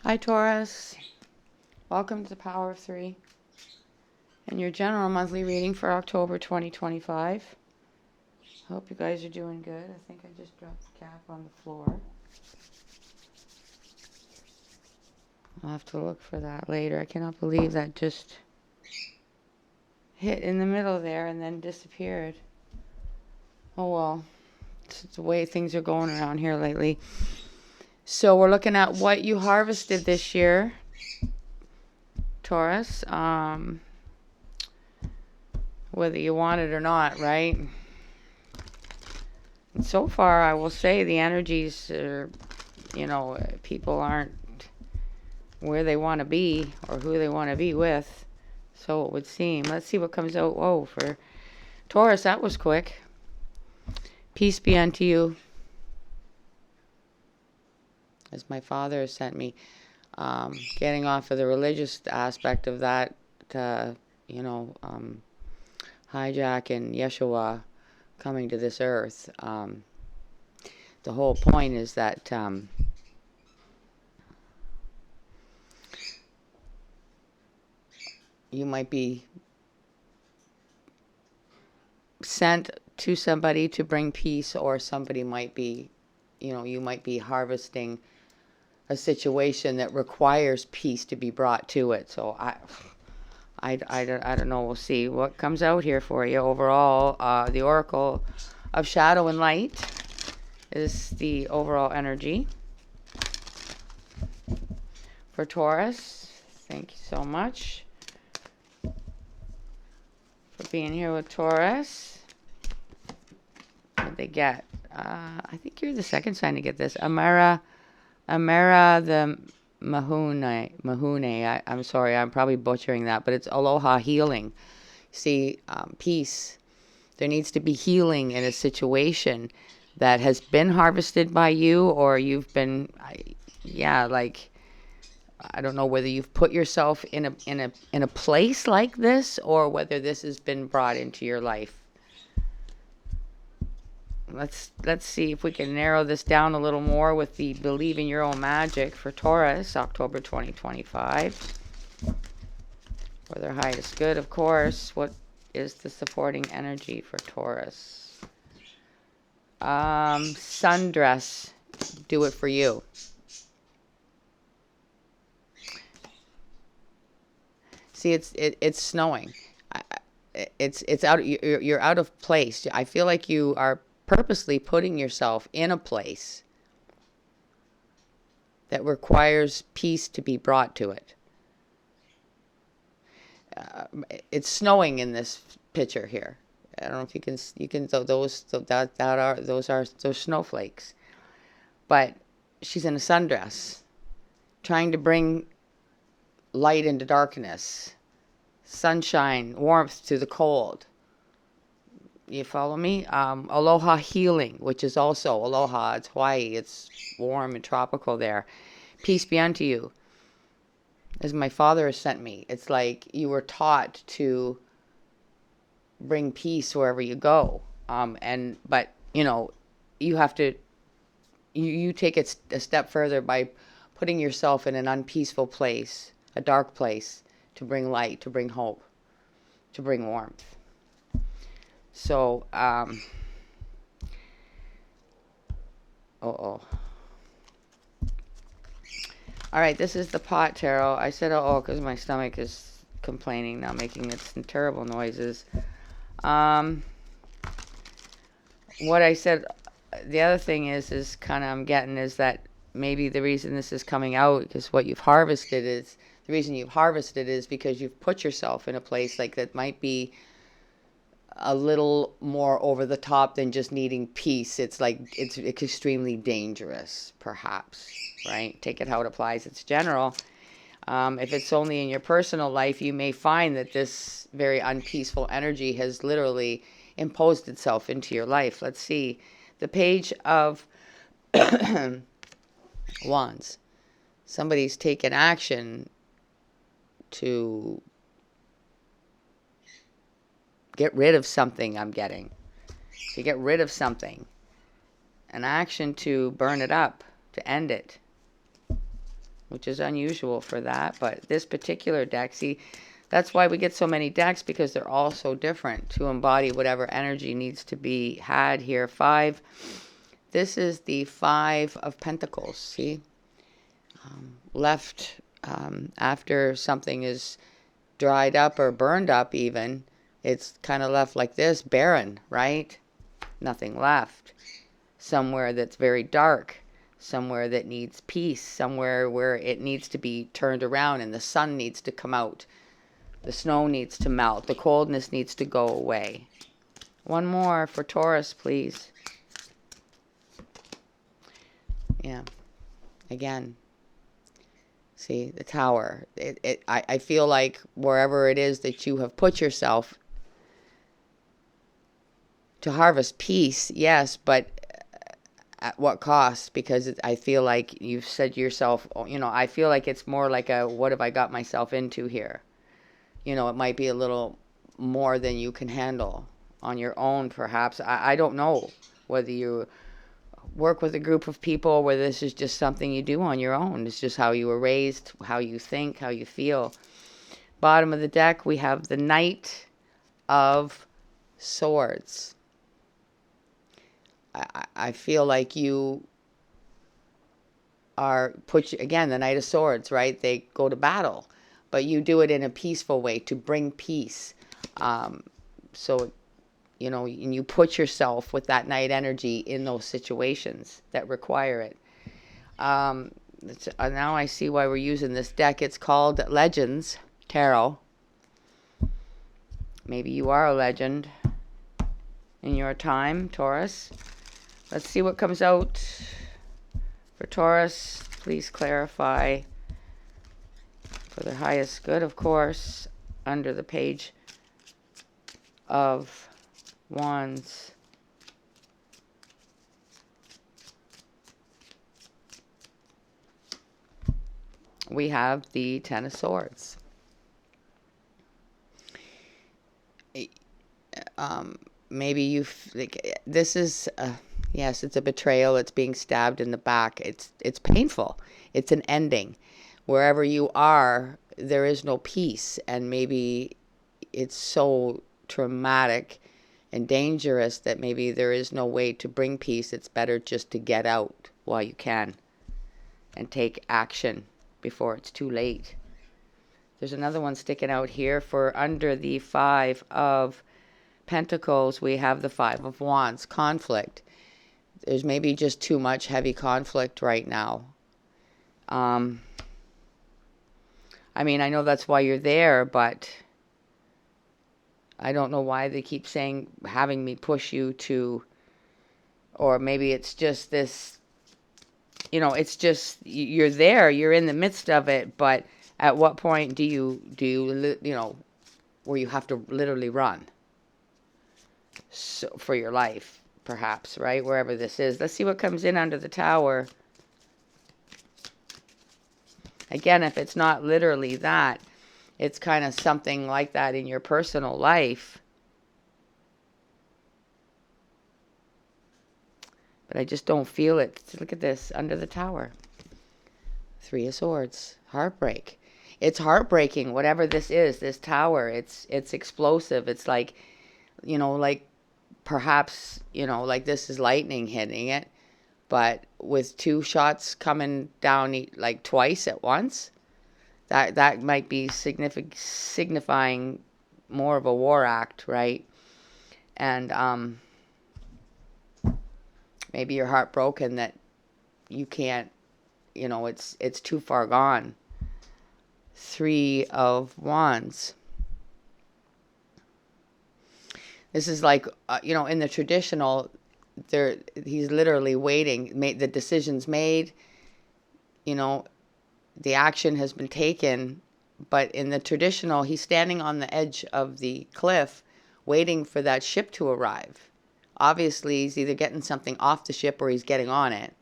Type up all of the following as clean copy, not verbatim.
Hi, Taurus. Welcome to the Power of Three and your general monthly reading for October 2025. Hope you guys are doing good. I think I just dropped the cap on the floor. I'll have to look for that later. I cannot believe that just hit in the middle there and then disappeared. Oh well, it's the way things are going around here lately. So we're looking at what you harvested this year, Taurus. Whether you want it or not, right? And so far, I will say the energies are, people aren't where they want to be or who they want to be with. So it would seem. Let's see what comes out. Whoa, for Taurus, that was quick. Peace be unto you. As my father has sent me, getting off of the religious aspect of that, hijack and Yeshua coming to this earth. The whole point is that you might be sent to somebody to bring peace, or somebody might be, you might be harvesting a situation that requires peace to be brought to it. So I don't know. We'll see what comes out here for you. Overall, the Oracle of Shadow and Light is the overall energy for Taurus. Thank you so much for being here with Taurus. What did they get? I think you're the second sign to get this. Amara the Mahune. I'm sorry, I'm probably butchering that, but it's aloha healing. See, peace. There needs to be healing in a situation that has been harvested by you, or you've been, I don't know whether you've put yourself in a place like this, or whether this has been brought into your life. Let's see if we can narrow this down a little more with the Believe in Your Own Magic for Taurus, October 2025. For their highest good, of course. What is the supporting energy for Taurus? Sundress. Do it for you. See, it's snowing. It's out. You're out of place. I feel like you are purposely putting yourself in a place that requires peace to be brought to it. It's snowing in this picture here. I don't know if you can those snowflakes. But she's in a sundress, trying to bring light into darkness, sunshine, warmth to the cold. You follow me? Aloha healing, which is also aloha. It's Hawaii. It's warm and tropical there. Peace be unto you. As my father has sent me. It's like you were taught to bring peace wherever you go. But you have to, you take it a step further by putting yourself in an unpeaceful place, a dark place, to bring light, to bring hope, to bring warmth. So, all right, this is the pot tarot. I said because my stomach is complaining now, making its terrible noises. What I said, the other thing is kind of I'm getting is that maybe the reason this is coming out is what you've harvested is, the reason you've harvested is because you've put yourself in a place like that might be a little more over the top than just needing peace. It's like it's extremely dangerous, perhaps, right? Take it how it applies. It's general. If it's only in your personal life, you may find that this very unpeaceful energy has literally imposed itself into your life. Let's see. The Page of Wands. Somebody's taken action to get rid of something, I'm getting. To get rid of something. An action to burn it up, to end it. which is unusual for that. But this particular deck, see, that's why we get so many decks, because they're all so different to embody whatever energy needs to be had here. 5. This is the 5 of Pentacles, see? Left after something is dried up or burned up even, it's kind of left like this, barren, right? Nothing left. Somewhere that's very dark, somewhere that needs peace, somewhere where it needs to be turned around and the sun needs to come out. The snow needs to melt. The coldness needs to go away. One more for Taurus, please. Yeah. Again. See, the Tower. I feel like wherever it is that you have put yourself to harvest peace, yes, but at what cost? Because I feel like you've said to yourself, you know, I feel like it's more like a, what have I got myself into here? You know, it might be a little more than you can handle on your own, perhaps. I don't know whether you work with a group of people, where this is just something you do on your own. It's just how you were raised, how you think, how you feel. Bottom of the deck, we have the Knight of Swords. I feel like you are again, the Knight of Swords, right? They go to battle, but you do it in a peaceful way to bring peace. So, you know, and you put yourself with that knight energy in those situations that require it. Now I see why we're using this deck. It's called Legends Tarot. Maybe you are a legend in your time, Taurus. Let's see what comes out for Taurus. Please clarify for their highest good, of course, under the Page of Wands. We have the Ten of Swords. Maybe you like, this is yes, it's a betrayal. It's being stabbed in the back. It's painful. It's an ending. Wherever you are, there is no peace, and maybe it's so traumatic and dangerous that maybe there is no way to bring peace. It's better just to get out while you can and take action before it's too late. There's another one sticking out here for under the 5 of Pentacles. We have the 5 of Wands, conflict. There's maybe just too much heavy conflict right now. I mean, I know that's why you're there, but I don't know why they keep saying, having me push you to, or maybe it's just this, you know, it's just, you're there, you're in the midst of it, but at what point do you know, where you have to literally run so, for your life, perhaps, right? Wherever this is. Let's see what comes in under the Tower. Again, if it's not literally that, it's kind of something like that in your personal life. But I just don't feel it. Look at this, under the Tower. 3 of Swords, heartbreak. It's heartbreaking, whatever this is, this Tower. It's explosive. It's like, you know, like perhaps, you know, like this is lightning hitting it, but with 2 shots coming down like twice at once, that might be signifying more of a war act, right? And maybe you're heartbroken that you can't, you know, it's too far gone. 3 of Wands. This is like, you know, in the traditional, he's literally waiting. The decision's made, you know, the action has been taken, but in the traditional, he's standing on the edge of the cliff waiting for that ship to arrive. Obviously, he's either getting something off the ship or he's getting on it.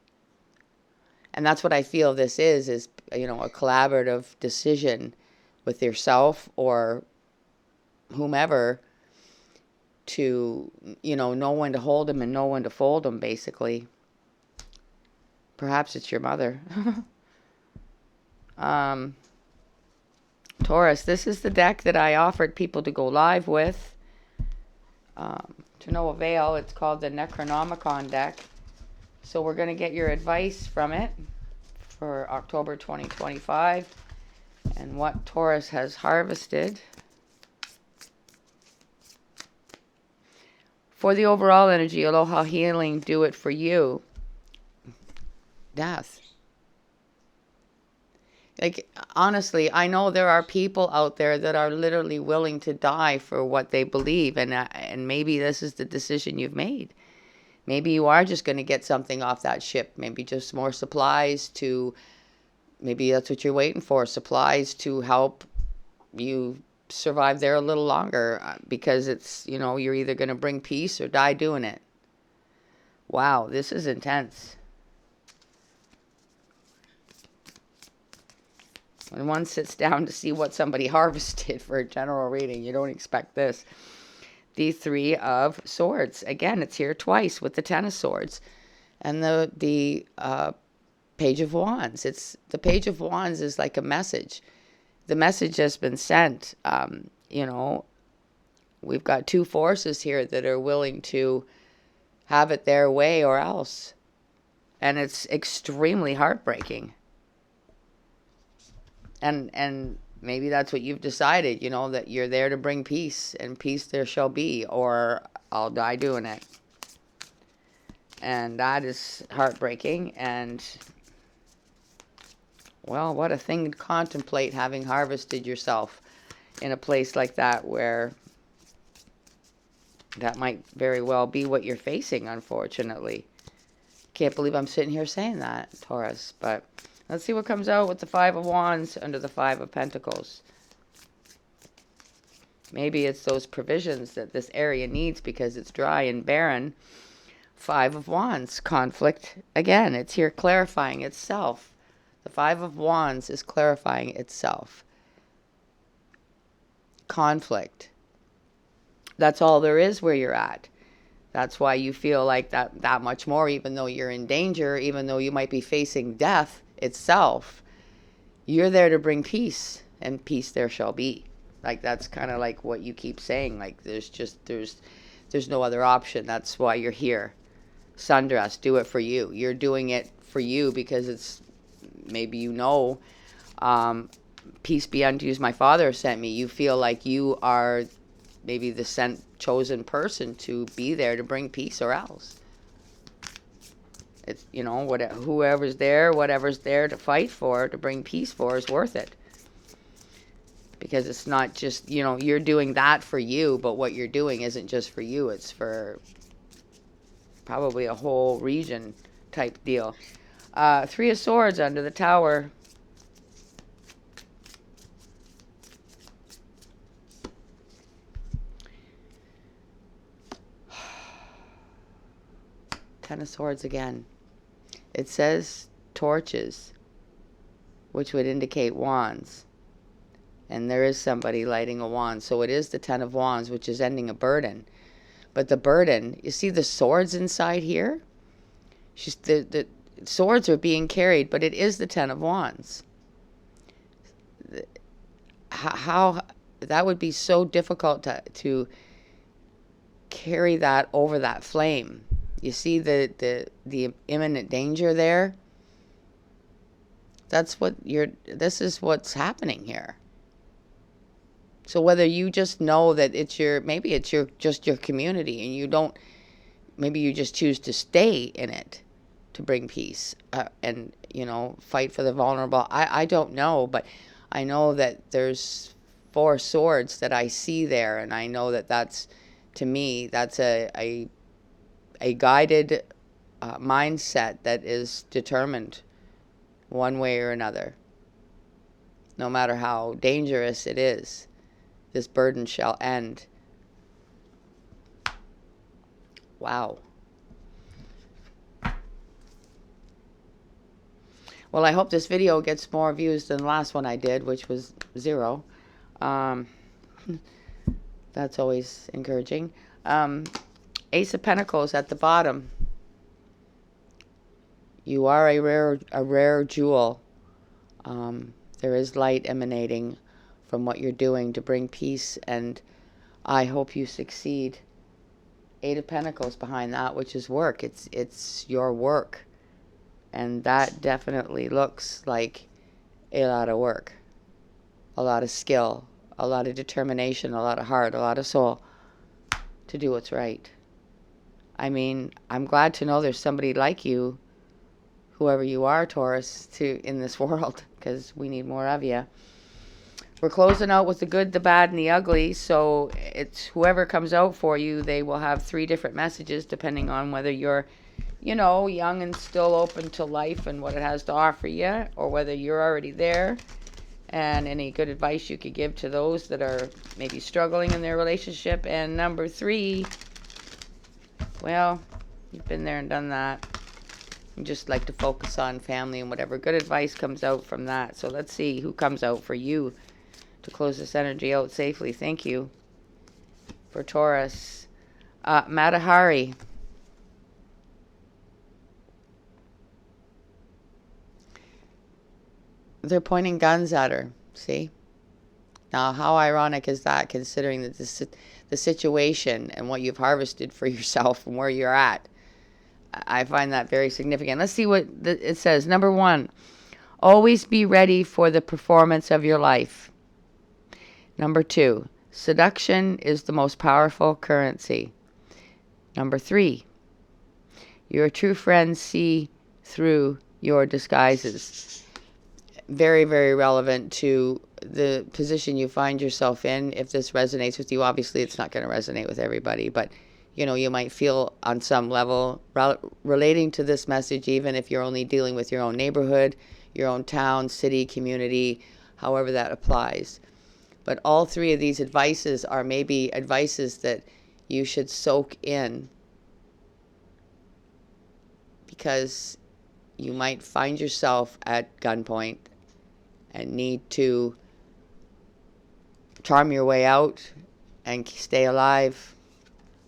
And that's what I feel this is, you know, a collaborative decision with yourself or whomever to, you know when to hold him and know when to fold him, basically. Perhaps it's your mother. Taurus, this is the deck that I offered people to go live with. To no avail. It's called the Necronomicon deck. So we're going to get your advice from it for October 2025 and what Taurus has harvested. For the overall energy, aloha healing, do it for you. Death. Like, honestly, I know there are people out there that are literally willing to die for what they believe, and maybe this is the decision you've made. Maybe you are just going to get something off that ship. Maybe just more supplies to, maybe that's what you're waiting for, supplies to help you survive there a little longer, because it's, you know, you're either going to bring peace or die doing it. Wow, this is intense. When one sits down to see what somebody harvested for a general reading, you don't expect this. The Three of Swords. Again, it's here twice with the Ten of Swords. And the Page of Wands. It's the Page of Wands is like a message. The message has been sent. You know, we've got two forces here that are willing to have it their way or else. And it's extremely heartbreaking. And maybe that's what you've decided, you know, that you're there to bring peace, and peace there shall be, or I'll die doing it. And that is heartbreaking. And, well, what a thing to contemplate, having harvested yourself in a place like that, where that might very well be what you're facing, unfortunately. Can't believe I'm sitting here saying that, Taurus, but let's see what comes out with the Five of Wands under the Five of Pentacles. Maybe it's those provisions that this area needs because it's dry and barren. Five of Wands, conflict. Again, it's here clarifying itself. The Five of Wands is clarifying itself. Conflict. That's all there is where you're at. That's why you feel like that much more, even though you're in danger, even though you might be facing death itself. You're there to bring peace, and peace there shall be. Like, that's kind of like what you keep saying. Like, there's no other option. That's why you're here. Sundress, do it for you. You're doing it for you because it's, maybe you know, peace be unto you as my Father sent me. You feel like you are maybe the chosen person to be there to bring peace, or else. It's, you know, whoever's there, whatever's there to fight for, to bring peace for, is worth it. Because it's not just, you know, you're doing that for you, but what you're doing isn't just for you. It's for probably a whole region type deal. Three of Swords under the Tower. Ten of Swords again. It says torches, which would indicate wands. And there is somebody lighting a wand. So it is the Ten of Wands, which is ending a burden. But the burden, you see the swords inside here? The swords are being carried, but it is the Ten of Wands. How that would be so difficult to carry that over that flame. You see the imminent danger there? This is what's happening here. So whether you just know that maybe it's just your community, and you don't, maybe you just choose to stay in it to bring peace, and, you know, fight for the vulnerable. I don't know, but I know that there's four swords that I see there, and I know that's, to me, that's a guided mindset that is determined one way or another. No matter how dangerous it is, this burden shall end. Wow. Well, I hope this video gets more views than the last one I did, which was 0. That's always encouraging. Ace of Pentacles at the bottom. You are a rare jewel. There is light emanating from what you're doing to bring peace, and I hope you succeed. Eight of Pentacles behind that, which is work. It's your work. And that definitely looks like a lot of work, a lot of skill, a lot of determination, a lot of heart, a lot of soul to do what's right. I mean, I'm glad to know there's somebody like you, whoever you are, Taurus, in this world, because we need more of you. We're closing out with the good, the bad, and the ugly. So it's whoever comes out for you, they will have 3 different messages depending on whether you're, young and still open to life and what it has to offer you, or whether you're already there, and any good advice you could give to those that are maybe struggling in their relationship. And number 3, well, you've been there and done that. You just like to focus on family and whatever good advice comes out from that. So let's see who comes out for you to close this energy out safely. Thank you for Taurus. Matahari. They're pointing guns at her. See? Now, how ironic is that, considering that the situation and what you've harvested for yourself and where you're at? I find that very significant. Let's see what it says. Number 1, always be ready for the performance of your life. Number 2, seduction is the most powerful currency. Number 3, your true friends see through your disguises. Very, very relevant to the position you find yourself in. If this resonates with you, obviously it's not going to resonate with everybody, but you might feel on some level relating to this message, even if you're only dealing with your own neighborhood, your own town, city, community, however that applies. But all 3 of these advices are maybe advices that you should soak in, because you might find yourself at gunpoint and need to charm your way out and stay alive.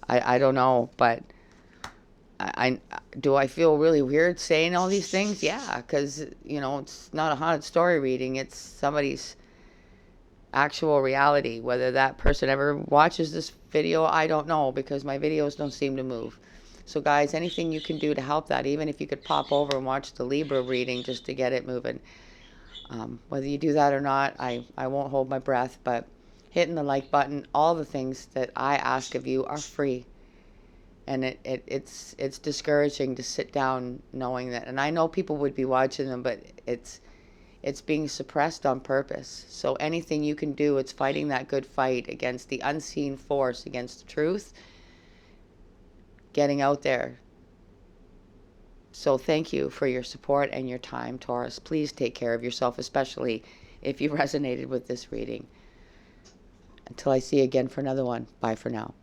I don't know, but do I feel really weird saying all these things? Yeah, because, it's not a haunted story reading. It's somebody's actual reality. Whether that person ever watches this video, I don't know, because my videos don't seem to move. So guys, anything you can do to help that, even if you could pop over and watch the Libra reading just to get it moving. Whether you do that or not, I won't hold my breath, but hitting the like button, all the things that I ask of you are free. And it's discouraging to sit down knowing that. And I know people would be watching them, but it's being suppressed on purpose. So anything you can do, it's fighting that good fight against the unseen force, against the truth, getting out there. So thank you for your support and your time, Taurus. Please take care of yourself, especially if you resonated with this reading. Until I see you again for another one, bye for now.